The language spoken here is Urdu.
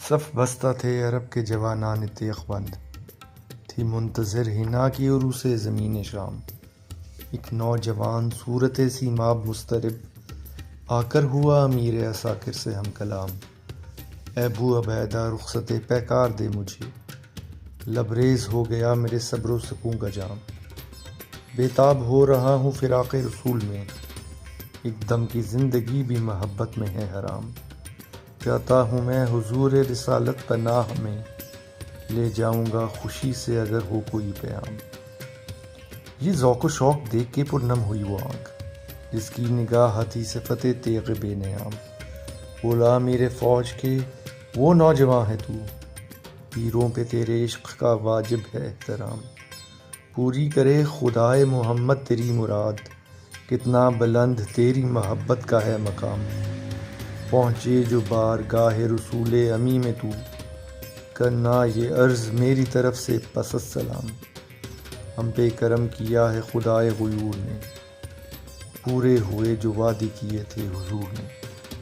صف بستہ تھے عرب کے جوانان تیغ بند، تھی منتظر حنا کی عروس زمین شام۔ ایک نوجوان صورت سیماب مضطرب آ کر ہوا امیر عساکر سے ہم کلام۔ اے ابو عبیدہ رخصت پیکار دے مجھے، لبریز ہو گیا میرے صبر و سکون کا جام۔ بےتاب ہو رہا ہوں فراق رسول میں، ایک دم کی زندگی بھی محبت میں ہے حرام۔ جاتا ہوں میں حضور رسالت پناہ میں، لے جاؤں گا خوشی سے اگر ہو کوئی پیام۔ یہ ذوق و شوق دیکھ کے پرنم ہوئی وہ آنکھ، جس کی نگاہ تھی صفت تیغ بے نیام۔ بولا میرے فوج کے وہ نوجواں ہے تو، پیروں پہ تیرے عشق کا واجب ہے احترام۔ پوری کرے خدائے محمد تیری مراد، کتنا بلند تیری محبت کا ہے مقام۔ پہنچے جو بارگاہ رسول امی میں تو، کرنا یہ عرض میری طرف سے پس السلام۔ ہم پہ کرم کیا ہے خدائے غیور نے، پورے ہوئے جو وعدے کیے تھے حضور نے۔